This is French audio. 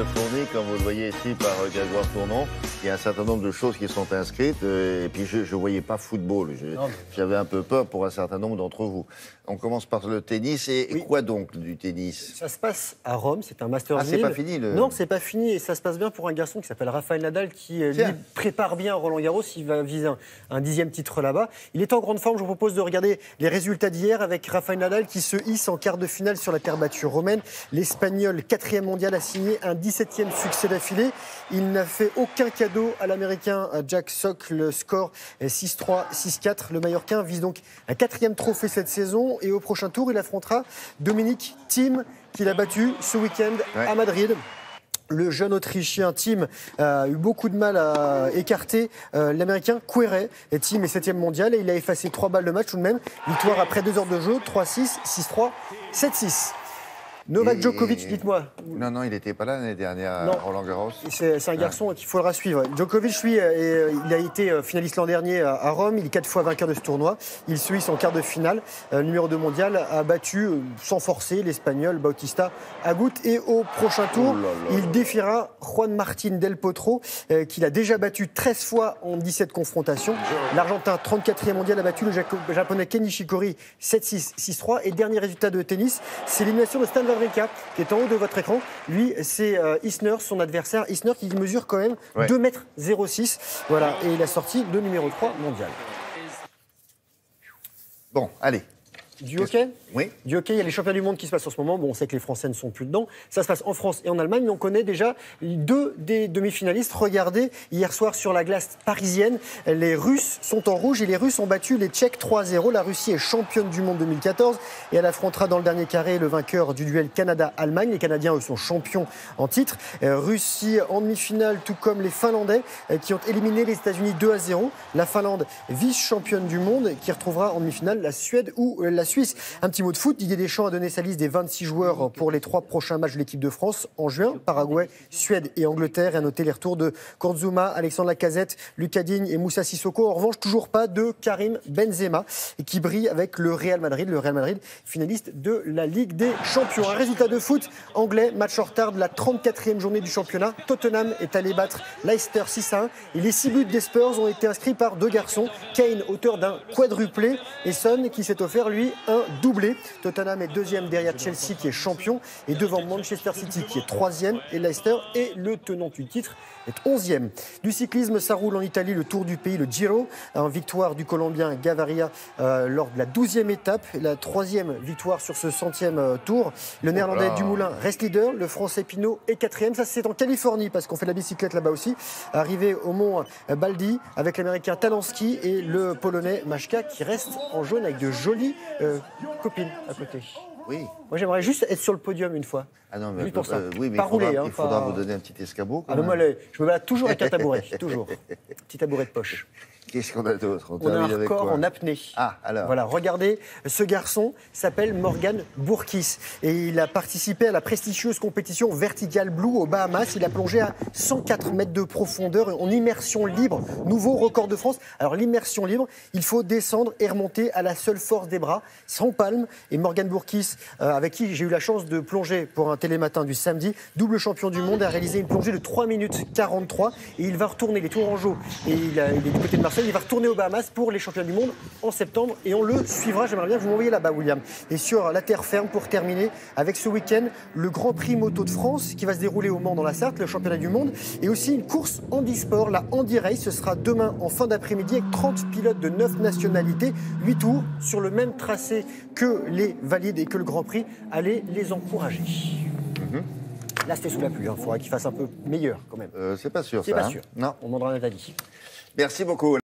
fourni, comme vous le voyez ici par Grégoire Tournon. Il y a un certain nombre de choses qui sont inscrites. Et puis, je ne voyais pas football. J'avais un peu peur pour un certain nombre d'entre vous. On commence par le tennis. Et oui. Quoi donc du tennis? Ça se passe à Rome. C'est un Masters 1000. Ah, c'est pas fini Non, c'est pas fini. Et ça se passe bien pour un garçon qui s'appelle Rafael Nadal, qui lui, prépare bien Roland Garros. Il va viser un 10e titre là-bas. Il est en grande forme. Je vous propose de regarder les résultats d'hier avec Rafael Nadal qui se hisse en quart de finale sur la terre battue romaine. L'Espagnol, 4e mondial, a signé un 17e succès d'affilée. Il n'a fait aucun cadeau à l'Américain Jack Sock. Le score est 6-3, 6-4. Le Mallorquin vise donc un 4e trophée cette saison. Et au prochain tour, il affrontera Dominic Thiem, qu'il a battu ce week-end à Madrid. Le jeune Autrichien Thiem a eu beaucoup de mal à écarter l'Américain Querrey. Thiem est 7e mondial et il a effacé 3 balles de match tout de même. Victoire après 2 heures de jeu, 3-6, 6-3, 7-6. Novak Djokovic, dites-moi. Non, il n'était pas là l'année dernière à Roland Garros. C'est un garçon qu'il faudra suivre. Djokovic, lui, il a été finaliste l'an dernier à Rome. Il est 4 fois vainqueur de ce tournoi. Il se hisse en quart de finale. Numéro 2 mondial, a battu sans forcer l'Espagnol Bautista Agut. Et au prochain tour, il défiera Juan Martín del Potro, qu'il a déjà battu 13 fois en 17 confrontations. L'Argentin, 34e mondial, a battu le Japonais Ken Nishikori 7-6, 6-3. Et dernier résultat de tennis, c'est l'élimination de Stan Wawrinka, qui est en haut de votre écran. Lui, c'est Isner, son adversaire. Isner qui mesure quand même 2,06 m. Voilà, et il a sorti le numéro 3 mondial. Bon, allez. Du hockey? Oui. Du hockey, il y a les championnats du monde qui se passent en ce moment. Bon, on sait que les Français ne sont plus dedans. Ça se passe en France et en Allemagne, mais on connaît déjà 2 des demi-finalistes. Regardez, hier soir sur la glace parisienne, les Russes sont en rouge et les Russes ont battu les Tchèques 3-0. La Russie est championne du monde 2014 et elle affrontera dans le dernier carré le vainqueur du duel Canada-Allemagne. Les Canadiens, eux, sont champions en titre. Russie en demi-finale, tout comme les Finlandais qui ont éliminé les États-Unis 2-0. La Finlande, vice-championne du monde, qui retrouvera en demi-finale la Suède ou la Suisse. Un petit mot de foot, Didier Deschamps a donné sa liste des 26 joueurs pour les 3 prochains matchs de l'équipe de France en juin. Paraguay, Suède et Angleterre. Et à noter les retours de Kurzuma, Alexandre Lacazette, Lucas Digne et Moussa Sissoko. En revanche, toujours pas de Karim Benzema, qui brille avec le Real Madrid. Le Real Madrid, finaliste de la Ligue des Champions. Un résultat de foot anglais, match en retard de la 34e journée du championnat. Tottenham est allé battre Leicester 6-1. Et les 6 buts des Spurs ont été inscrits par 2 garçons. Kane, auteur d'un quadruplé, et Son, qui s'est offert, lui, un doublé. Tottenham est 2e derrière Chelsea, qui est champion, et devant Manchester City, qui est 3e, et Leicester est le tenant du titre, est 11e. Du cyclisme, ça roule en Italie, le Tour du pays, le Giro, en victoire du Colombien Gaviria lors de la 12e étape, la 3e victoire sur ce 100e tour. Le Néerlandais Dumoulin reste leader, le Français Pinot est 4e. Ça, c'est en Californie, parce qu'on fait de la bicyclette là-bas aussi. Arrivé au mont Baldi avec l'Américain Talansky et le Polonais Machka, qui reste en jaune avec de jolies copines à côté. Oui. Moi, j'aimerais juste être sur le podium une fois. Ah non, mais, pour ça. Oui, mais pas il faudra vous donner un petit escabeau. Moi, je me balade toujours avec un tabouret, toujours. Petit tabouret de poche. Qu'est-ce qu'on a d'autre? On a un record en apnée. Ah, alors. Voilà, regardez, ce garçon s'appelle Morgan Bourkis et il a participé à la prestigieuse compétition Vertical Blue aux Bahamas. Il a plongé à 104 mètres de profondeur en immersion libre. Nouveau record de France. Alors, l'immersion libre, il faut descendre et remonter à la seule force des bras, sans palme. Et Morgan Bourkis, avec qui j'ai eu la chance de plonger pour un télématin du samedi, double champion du monde, a réalisé une plongée de 3 minutes 43. Et il va retourner les Tourangeaux. Et il est du côté de Marseille. Il va retourner aux Bahamas pour les championnats du monde en septembre et on le suivra. J'aimerais bien que vous m'envoyiez là-bas, William. Et sur la terre ferme, pour terminer, avec ce week-end, le Grand Prix Moto de France qui va se dérouler au Mans dans la Sarthe, le championnat du monde, et aussi une course handisport, la Handi Race. Ce sera demain en fin d'après-midi avec 30 pilotes de 9 nationalités, 8 tours sur le même tracé que les valides et que le Grand Prix. Allez les encourager. Là, c'était sous la pluie. Il faudra qu'il fasse un peu meilleur quand même. C'est pas sûr, c'est ça. C'est pas sûr. Non. On demandera Nathalie. Merci beaucoup.